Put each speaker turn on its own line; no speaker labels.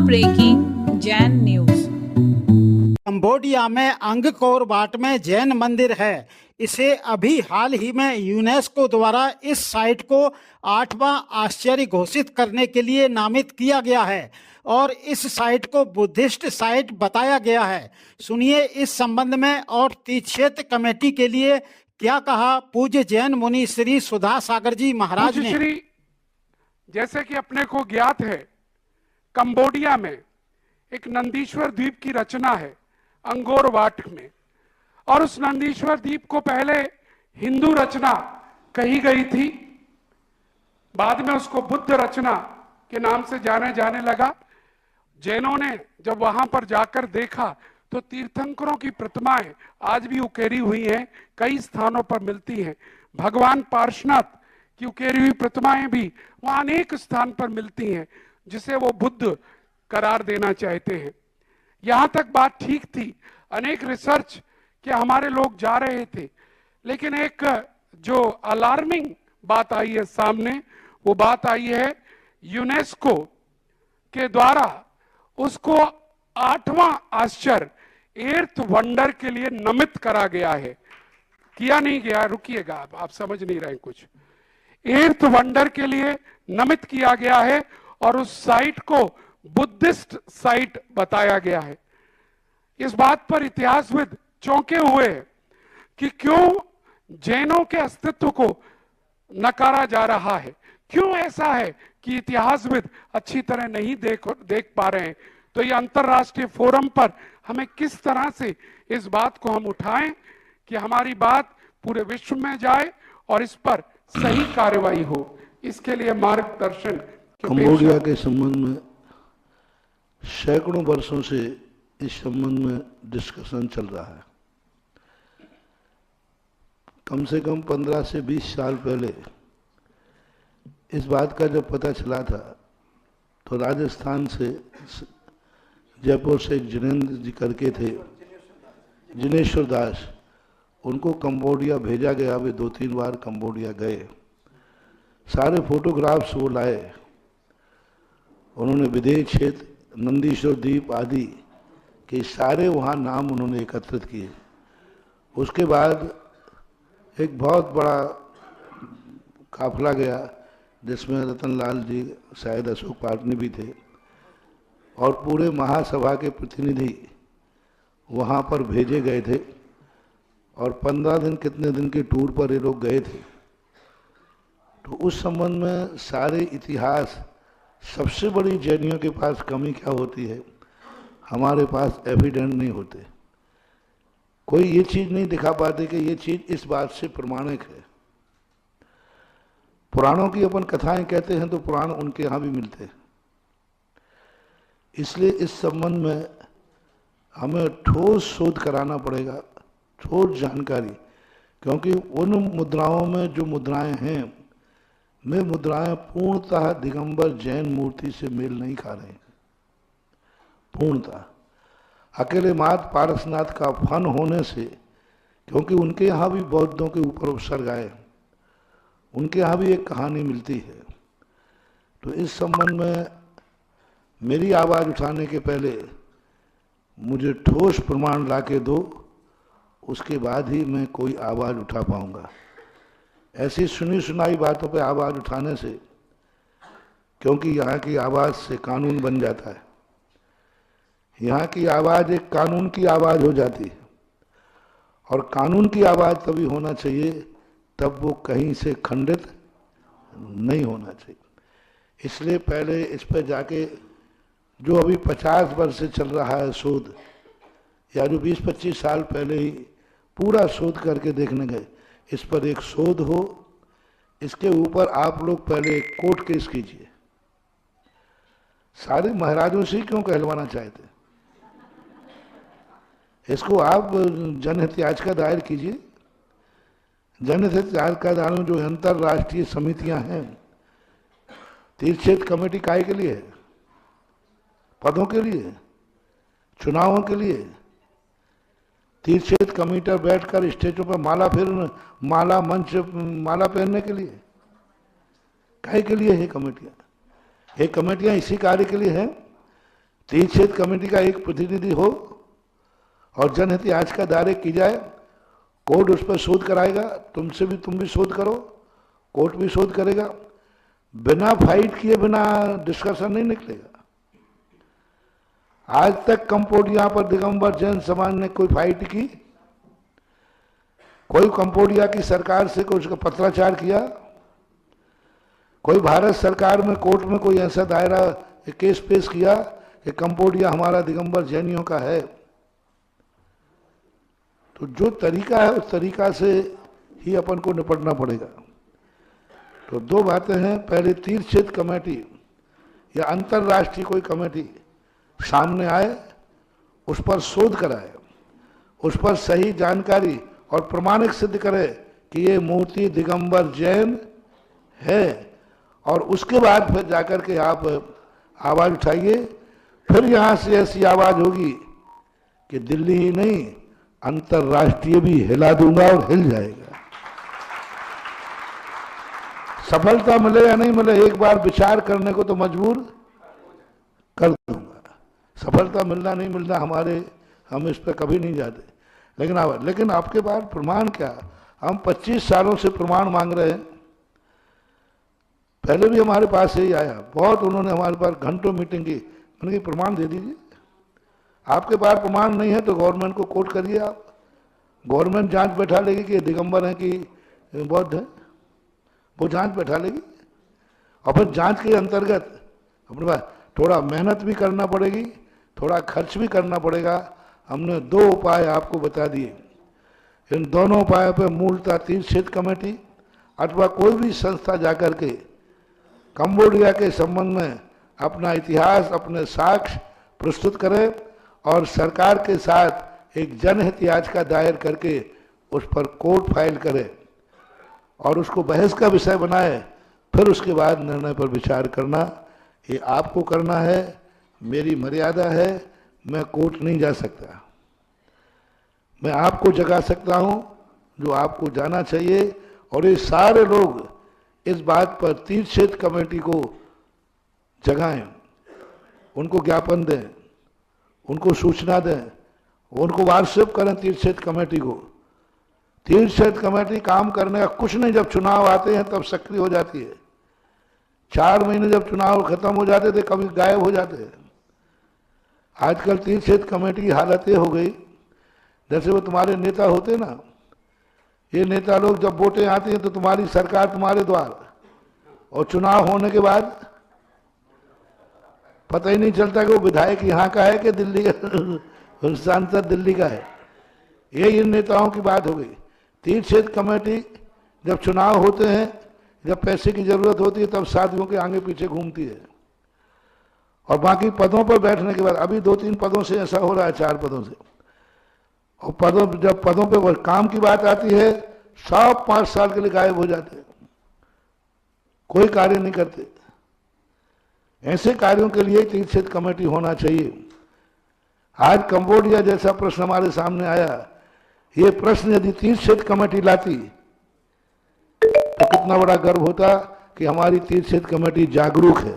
Breaking Jain news.
Cambodia में Angkor में जैन मंदिर है। इसे अभी हाल ही में यूनेस्को द्वारा इस साइट को 8वां आश्चर्य घोषित करने के लिए नामित किया गया है और इस साइट को बुद्धिस्ट साइट बताया गया है। सुनिए इस संबंध में और तीर्थक्षेत्र कमेटी के लिए क्या कहा पूज्य जैन मुनि श्री सुधा सागर जी महाराज ने।
श्री जैसे कि अपने को ज्ञात है, कंबोडिया में एक नंदीश्वर द्वीप की रचना है अंगोर वाट में, और उस नंदीश्वर द्वीप को पहले हिंदू रचना कही गई थी, बाद में उसको बुद्ध रचना के नाम से जाने लगा। जैनों ने जब वहां पर जाकर देखा तो तीर्थंकरों की प्रतिमाएं आज भी उकेरी हुई हैं, कई स्थानों पर मिलती हैं। भगवान पार्श्वनाथ की उकेरी हुई प्रतिमाएं भी वहां अनेक स्थान पर मिलती हैं, जिसे वो बुद्ध करार देना चाहते हैं। यहां तक बात ठीक थी, अनेक रिसर्च के हमारे लोग जा रहे थे, लेकिन एक जो अलार्मिंग बात आई है सामने, वो बात आई है यूनेस्को के द्वारा उसको 8वां आश्चर्य एर्थ वंडर के लिए नामित करा गया है। किया नहीं गया, रुकिएगा आप समझ नहीं रहे कुछ। एर्थ वंडर के लिए नामित किया गया है और उस साइट को बुद्धिस्ट साइट बताया गया है। इस बात पर इतिहासविद चौंके हुए हैं कि क्यों जैनों के अस्तित्व को नकारा जा रहा है, क्यों ऐसा है कि इतिहासविद अच्छी तरह नहीं देख पा रहे हैं। तो ये अंतरराष्ट्रीय फोरम पर हमें किस तरह से इस बात को हम उठाएं कि हमारी बात पूरे विश्व में जाए और इस पर सही कार्रवाई हो, इसके लिए मार्गदर्शन।
कंबोडिया के संबंध में सैकड़ों वर्षों से इस संबंध में डिस्कशन चल रहा है। कम से कम 15 से 20 साल पहले इस बात का जब पता चला था तो राजस्थान से, जयपुर से एक जिनेंद्र जी करके थे, जिनेश्वर दास, उनको कंबोडिया भेजा गया। वे 2-3 बार कंबोडिया गए, सारे फोटोग्राफ्स वो लाए। उन्होंने विदेश क्षेत्र, नंदीश्वर द्वीप आदि के सारे वहाँ नाम उन्होंने एकत्रित किए। उसके बाद एक बहुत बड़ा काफिला गया जिसमें रतनलाल जी, शायद अशोक पाटनी भी थे, और पूरे महासभा के प्रतिनिधि वहाँ पर भेजे गए थे और 15 दिन कितने दिन के टूर पर ये लोग गए थे। तो उस संबंध में सारे इतिहास, सबसे बड़ी जैनियों के पास कमी क्या होती है, हमारे पास एविडेंस नहीं होते। कोई ये चीज़ नहीं दिखा पाते कि ये चीज़ इस बात से प्रमाणिक है। पुराणों की अपन कथाएं कहते हैं तो पुराण उनके यहाँ भी मिलते हैं। इसलिए इस संबंध में हमें ठोस शोध कराना पड़ेगा, ठोस जानकारी, क्योंकि उन मुद्राओं में जो मुद्राएं हैं, वे मुद्राएं पूर्णतः दिगंबर जैन मूर्ति से मेल नहीं खा रहे हैं, पूर्णतः। अकेले मात पारसनाथ का फन होने से, क्योंकि उनके यहाँ भी बौद्धों के ऊपर उपसर्ग आए, उनके यहाँ भी एक कहानी मिलती है। तो इस संबंध में मेरी आवाज़ उठाने के पहले मुझे ठोस प्रमाण लाके दो, उसके बाद ही मैं कोई आवाज़ उठा पाऊंगा। ऐसी सुनी सुनाई बातों पे आवाज़ उठाने से, क्योंकि यहाँ की आवाज़ से कानून बन जाता है, यहाँ की आवाज़ एक कानून की आवाज़ हो जाती है, और कानून की आवाज़ तभी होना चाहिए तब वो कहीं से खंडित नहीं होना चाहिए। इसलिए पहले इस पर जाके, जो अभी 50 वर्ष से चल रहा है शोध, या जो 20-25 साल पहले ही पूरा शोध करके देखने गए, इस पर एक शोध हो। इसके ऊपर आप लोग पहले कोर्ट केस कीजिए। सारे महाराजों से क्यों कहलवाना चाहते, इसको आप जनहित याचिका दायर कीजिए। जनहित याचिका दायर जो अंतरराष्ट्रीय समितियां हैं, तीर्थक्षेत्र कमेटी काय के लिए है? पदों के लिए, चुनावों के लिए। तीर्थक्षेत्र कमेटी बैठकर स्टेजों पर माला पहनने के लिए, काहे के लिए है कमेटियां? ये कमेटियां इसी कार्य के लिए है तीर्थ क्षेत्र कमेटी का एक प्रतिनिधि हो और जनहित याचिका दायर की जाए, कोर्ट उस पर शोध कराएगा, तुम भी शोध करो, कोर्ट भी शोध करेगा, बिना फाइट किए बिना डिस्कशन नहीं निकलेगा। आज तक कंबोडिया पर दिगंबर जैन समाज ने कोई फाइट की? कोई कंबोडिया की सरकार से कोई उसका पत्राचार किया? कोई भारत सरकार में कोर्ट में कोई ऐसा दायरा केस पेश किया कि कंबोडिया हमारा दिगंबर जैनियों का है? तो जो तरीका है उस तरीका से ही अपन को निपटना पड़ेगा। तो दो बातें हैं, पहले तीर्थ क्षेत्र कमेटी या अंतर्राष्ट्रीय कोई कमेटी सामने आए, उस पर शोध कराए, उस पर सही जानकारी और प्रमाणिक सिद्ध करे कि ये मूर्ति दिगंबर जैन है, और उसके बाद फिर जाकर के आप आवाज उठाइए। फिर यहां से ऐसी आवाज होगी कि दिल्ली ही नहीं अंतर्राष्ट्रीय भी हिला दूंगा और हिल जाएगा। सफलता मिले या नहीं मिले, एक बार विचार करने को तो मजबूर कर दूंगा। सफलता मिलना नहीं मिलना हम इस पर कभी नहीं जाते, लेकिन आपके पास प्रमाण क्या? हम 25 सालों से प्रमाण मांग रहे हैं। पहले भी हमारे पास यही आया, बहुत उन्होंने हमारे पास घंटों मीटिंग की, मैंने कहा प्रमाण दे दीजिए। आपके पास प्रमाण नहीं है तो गवर्नमेंट को कोर्ट करिए आप, गवर्नमेंट जांच बैठा लेगी कि दिगंबर है कि बौद्ध है, वो जांच बैठा लेगी। और फिर जांच के अंतर्गत अपने पास थोड़ा मेहनत भी करना पड़ेगी, थोड़ा खर्च भी करना पड़ेगा। हमने 2 उपाय आपको बता दिए, इन दोनों उपायों पर मूलतः तीर्थ क्षेत्र कमेटी अथवा कोई भी संस्था जाकर के कंबोडिया के संबंध में अपना इतिहास, अपने साक्ष्य प्रस्तुत करे और सरकार के साथ एक जनहित याचिका दायर करके उस पर कोर्ट फाइल करे और उसको बहस का विषय बनाए, फिर उसके बाद निर्णय पर विचार करना। ये आपको करना है, मेरी मर्यादा है, मैं कोर्ट नहीं जा सकता। मैं आपको जगा सकता हूं जो आपको जाना चाहिए, और ये सारे लोग इस बात पर तीर्थ क्षेत्र कमेटी को जगाएं, उनको ज्ञापन दें, उनको सूचना दें, उनको व्हाट्सएप करें तीर्थ क्षेत्र कमेटी को। तीर्थ क्षेत्र कमेटी काम करने का कुछ नहीं, जब चुनाव आते हैं तब सक्रिय हो जाती है। 4 महीने जब चुनाव खत्म हो जाते थे कभी गायब हो जाते हैं। आजकल तीर्थ क्षेत्र कमेटी की हालत ये हो गई, जैसे वो तुम्हारे नेता होते ना, ये नेता लोग जब वोटें आती हैं तो तुम्हारी सरकार तुम्हारे द्वार, और चुनाव होने के बाद पता ही नहीं चलता कि वो विधायक यहाँ का है कि दिल्ली का सांसद दिल्ली का है। ये इन नेताओं की बात हो गई। तीर्थ क्षेत्र कमेटी जब चुनाव होते हैं, जब पैसे की जरूरत होती है, तब साथियों के आगे पीछे घूमती है, और बाकी पदों पर बैठने के बाद, अभी 2-3 पदों से ऐसा हो रहा है, 4 पदों से, और जब पदों पे काम की बात आती है सब 5 साल के लिए गायब हो जाते हैं, कोई कार्य नहीं करते। ऐसे कार्यों के लिए तीर्थ क्षेत्र कमेटी होना चाहिए। आज कंबोडिया जैसा प्रश्न हमारे सामने आया, ये प्रश्न यदि तीर्थ क्षेत्र कमेटी लाती तो कितना बड़ा गर्व होता कि हमारी तीर्थ क्षेत्र कमेटी जागरूक है।